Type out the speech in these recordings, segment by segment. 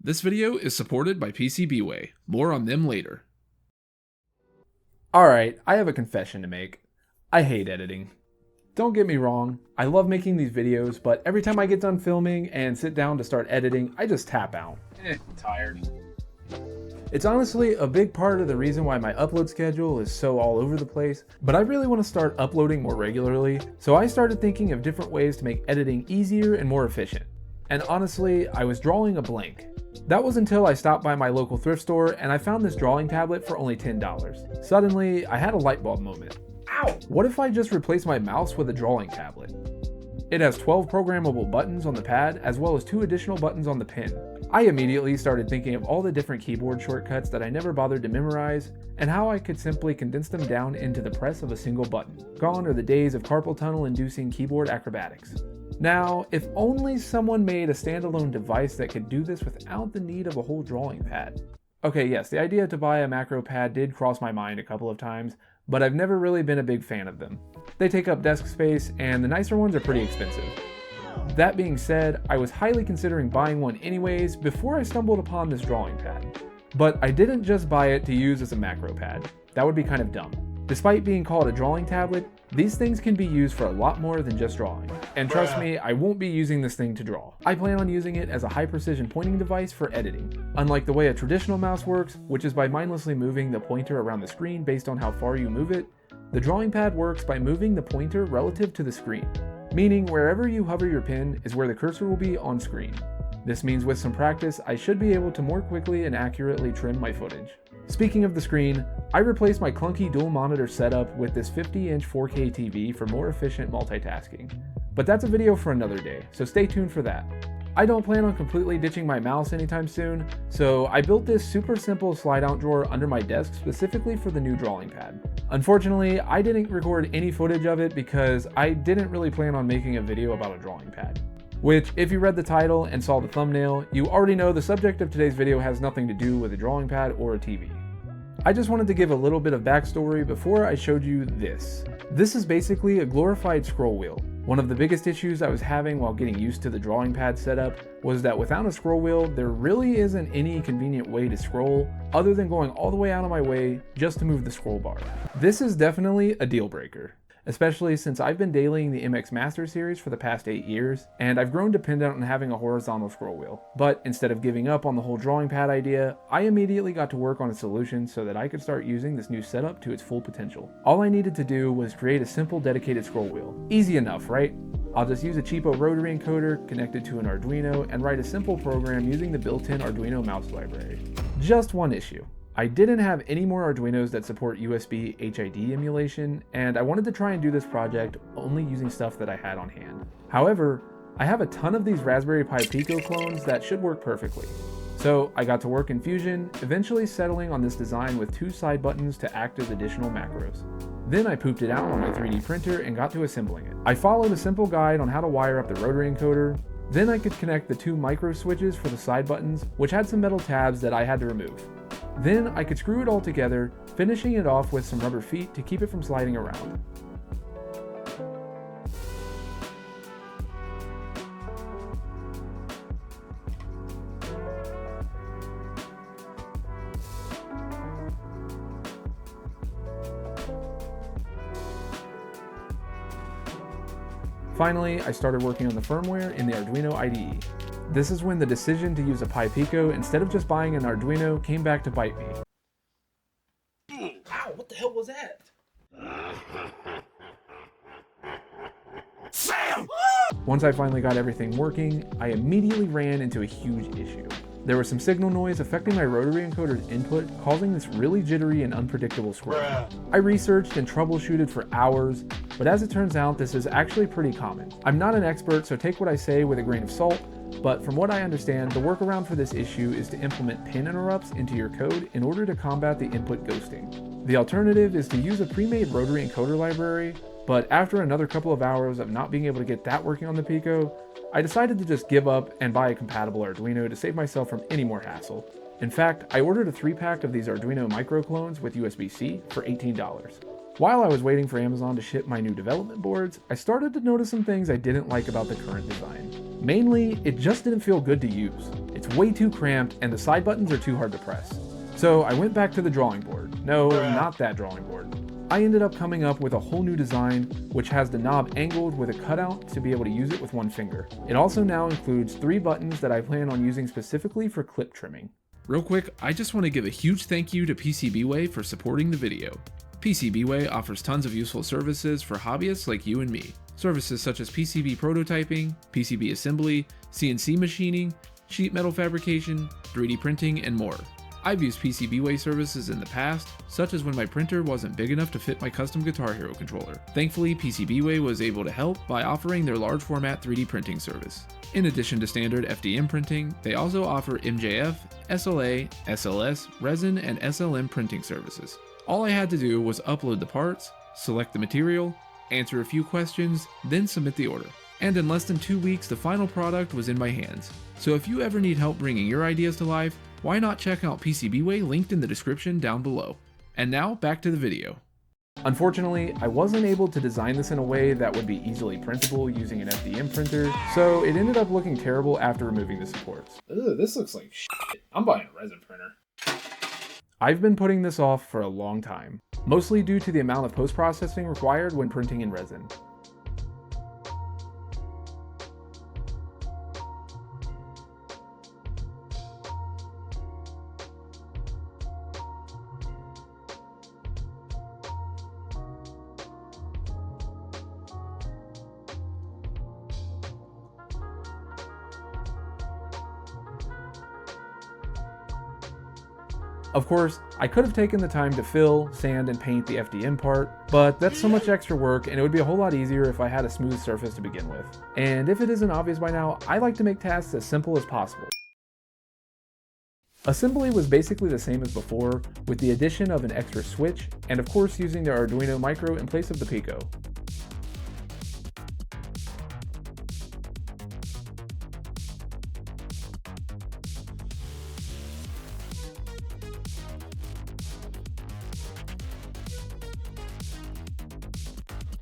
This video is supported by PCBWay. More on them later. Alright, I have a confession to make. I hate editing. Don't get me wrong, I love making these videos, but every time I get done filming and sit down to start editing, I just tap out. Tired. It's honestly a big part of the reason why my upload schedule is so all over the place, but I really want to start uploading more regularly, so I started thinking of different ways to make editing easier and more efficient. And honestly, I was drawing a blank. That was until I stopped by my local thrift store and I found this drawing tablet for only $10. Suddenly, I had a light bulb moment. Ow! What if I just replaced my mouse with a drawing tablet? It has 12 programmable buttons on the pad as well as 2 additional buttons on the pen. I immediately started thinking of all the different keyboard shortcuts that I never bothered to memorize and how I could simply condense them down into the press of a single button. Gone are the days of carpal tunnel inducing keyboard acrobatics. Now, if only someone made a standalone device that could do this without the need of a whole drawing pad. Okay, yes, the idea to buy a macro pad did cross my mind a couple of times, but I've never really been a big fan of them. They take up desk space, and the nicer ones are pretty expensive. That being said, I was highly considering buying one anyways before I stumbled upon this drawing pad. But I didn't just buy it to use as a macro pad. That would be kind of dumb. Despite being called a drawing tablet, these things can be used for a lot more than just drawing. And trust me, I won't be using this thing to draw. I plan on using it as a high precision pointing device for editing. Unlike the way a traditional mouse works, which is by mindlessly moving the pointer around the screen based on how far you move it, the drawing pad works by moving the pointer relative to the screen. Meaning wherever you hover your pen is where the cursor will be on screen. This means with some practice, I should be able to more quickly and accurately trim my footage. Speaking of the screen, I replaced my clunky dual monitor setup with this 50-inch 4K TV for more efficient multitasking. But that's a video for another day, so stay tuned for that. I don't plan on completely ditching my mouse anytime soon, so I built this super simple slide-out drawer under my desk specifically for the new drawing pad. Unfortunately, I didn't record any footage of it because I didn't really plan on making a video about a drawing pad. Which, if you read the title and saw the thumbnail, you already know the subject of today's video has nothing to do with a drawing pad or a TV. I just wanted to give a little bit of backstory before I showed you this. This is basically a glorified scroll wheel. One of the biggest issues I was having while getting used to the drawing pad setup was that without a scroll wheel, there really isn't any convenient way to scroll other than going all the way out of my way just to move the scroll bar. This is definitely a deal breaker. Especially since I've been dailying the MX Master series for the past 8 years, and I've grown dependent on having a horizontal scroll wheel. But instead of giving up on the whole drawing pad idea, I immediately got to work on a solution so that I could start using this new setup to its full potential. All I needed to do was create a simple dedicated scroll wheel. Easy enough, right? I'll just use a cheapo rotary encoder connected to an Arduino and write a simple program using the built-in Arduino mouse library. Just one issue. I didn't have any more Arduinos that support USB HID emulation, and I wanted to try and do this project only using stuff that I had on hand. However, I have a ton of these Raspberry Pi Pico clones that should work perfectly. So I got to work in Fusion, eventually settling on this design with 2 side buttons to act as additional macros. Then I pooped it out on my 3D printer and got to assembling it. I followed a simple guide on how to wire up the rotary encoder. Then I could connect the 2 micro switches for the side buttons, which had some metal tabs that I had to remove. Then I could screw it all together, finishing it off with some rubber feet to keep it from sliding around. Finally, I started working on the firmware in the Arduino IDE. This is when the decision to use a Pi Pico instead of just buying an Arduino came back to bite me. Ow, what the hell was that? Sam! Once I finally got everything working, I immediately ran into a huge issue. There was some signal noise affecting my rotary encoder's input, causing this really jittery and unpredictable scroll. I researched and troubleshooted for hours, but as it turns out, this is actually pretty common. I'm not an expert, so take what I say with a grain of salt, but from what I understand, the workaround for this issue is to implement pin interrupts into your code in order to combat the input ghosting. The alternative is to use a pre-made rotary encoder library, but after another couple of hours of not being able to get that working on the Pico, I decided to just give up and buy a compatible Arduino to save myself from any more hassle. In fact, I ordered a 3-pack of these Arduino micro clones with USB-C for $18. While I was waiting for Amazon to ship my new development boards, I started to notice some things I didn't like about the current design. Mainly, it just didn't feel good to use. It's way too cramped and the side buttons are too hard to press. So I went back to the drawing board. No, not that drawing board. I ended up coming up with a whole new design, which has the knob angled with a cutout to be able to use it with one finger. It also now includes 3 buttons that I plan on using specifically for clip trimming. Real quick, I just want to give a huge thank you to PCBWay for supporting the video. PCBWay offers tons of useful services for hobbyists like you and me. Services such as PCB prototyping, PCB assembly, CNC machining, sheet metal fabrication, 3D printing, and more. I've used PCBWay services in the past, such as when my printer wasn't big enough to fit my custom Guitar Hero controller. Thankfully, PCBWay was able to help by offering their large format 3D printing service. In addition to standard FDM printing, they also offer MJF, SLA, SLS, resin, and SLM printing services. All I had to do was upload the parts, select the material, answer a few questions, then submit the order. And in less than 2 weeks, the final product was in my hands. So if you ever need help bringing your ideas to life, why not check out PCBWay linked in the description down below. And now, back to the video. Unfortunately, I wasn't able to design this in a way that would be easily printable using an FDM printer, so it ended up looking terrible after removing the supports. Ugh, this looks like shit. I'm buying a resin printer. I've been putting this off for a long time, mostly due to the amount of post-processing required when printing in resin. Of course, I could have taken the time to fill, sand, and paint the FDM part, but that's so much extra work and it would be a whole lot easier if I had a smooth surface to begin with. And if it isn't obvious by now, I like to make tasks as simple as possible. Assembly was basically the same as before, with the addition of an extra switch, and of course using the Arduino Micro in place of the Pico.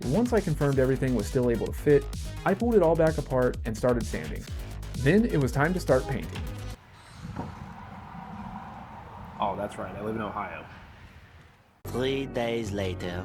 Once I confirmed everything was still able to fit, I pulled it all back apart and started sanding. Then it was time to start painting. Oh, that's right, I live in Ohio. 3 days later.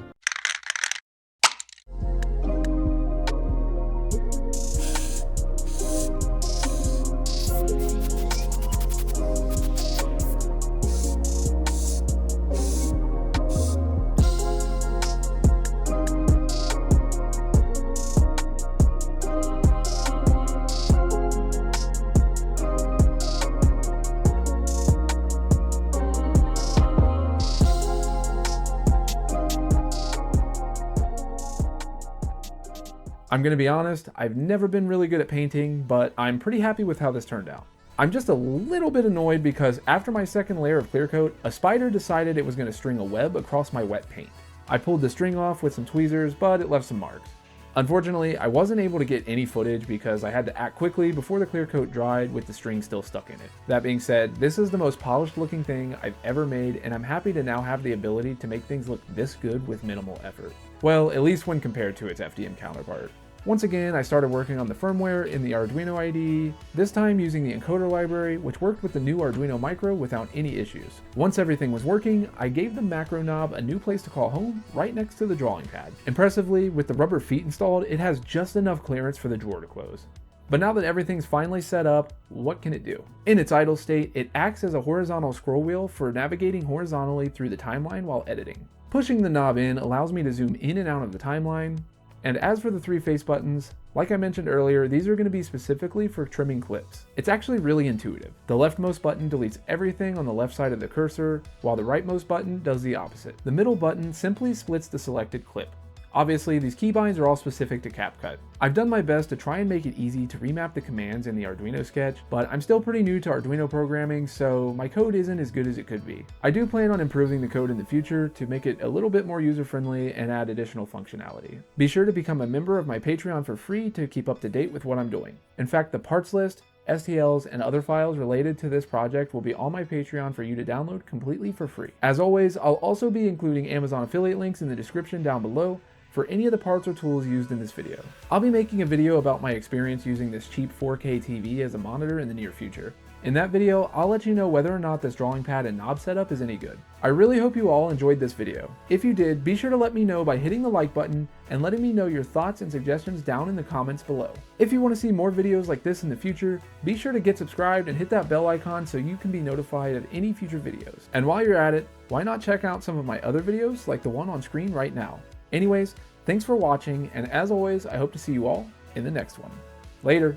I'm gonna be honest, I've never been really good at painting, but I'm pretty happy with how this turned out. I'm just a little bit annoyed because after my second layer of clear coat, a spider decided it was gonna string a web across my wet paint. I pulled the string off with some tweezers, but it left some marks. Unfortunately, I wasn't able to get any footage because I had to act quickly before the clear coat dried with the string still stuck in it. That being said, this is the most polished looking thing I've ever made, and I'm happy to now have the ability to make things look this good with minimal effort. Well, at least when compared to its FDM counterpart. Once again, I started working on the firmware in the Arduino IDE, this time using the encoder library, which worked with the new Arduino Micro without any issues. Once everything was working, I gave the macro knob a new place to call home, right next to the drawing pad. Impressively, with the rubber feet installed, it has just enough clearance for the drawer to close. But now that everything's finally set up, what can it do? In its idle state, it acts as a horizontal scroll wheel for navigating horizontally through the timeline while editing. Pushing the knob in allows me to zoom in and out of the timeline. And as for the 3 face buttons, like I mentioned earlier, these are going to be specifically for trimming clips. It's actually really intuitive. The leftmost button deletes everything on the left side of the cursor, while the rightmost button does the opposite. The middle button simply splits the selected clip. Obviously, these keybinds are all specific to CapCut. I've done my best to try and make it easy to remap the commands in the Arduino sketch, but I'm still pretty new to Arduino programming, so my code isn't as good as it could be. I do plan on improving the code in the future to make it a little bit more user-friendly and add additional functionality. Be sure to become a member of my Patreon for free to keep up to date with what I'm doing. In fact, the parts list, STLs, and other files related to this project will be on my Patreon for you to download completely for free. As always, I'll also be including Amazon affiliate links in the description down below for any of the parts or tools used in this video. I'll be making a video about my experience using this cheap 4K TV as a monitor in the near future. In that video, I'll let you know whether or not this drawing pad and knob setup is any good. I really hope you all enjoyed this video. If you did, be sure to let me know by hitting the like button and letting me know your thoughts and suggestions down in the comments below. If you want to see more videos like this in the future, be sure to get subscribed and hit that bell icon so you can be notified of any future videos. And while you're at it, why not check out some of my other videos like the one on screen right now. Anyways, thanks for watching, and as always, I hope to see you all in the next one. Later.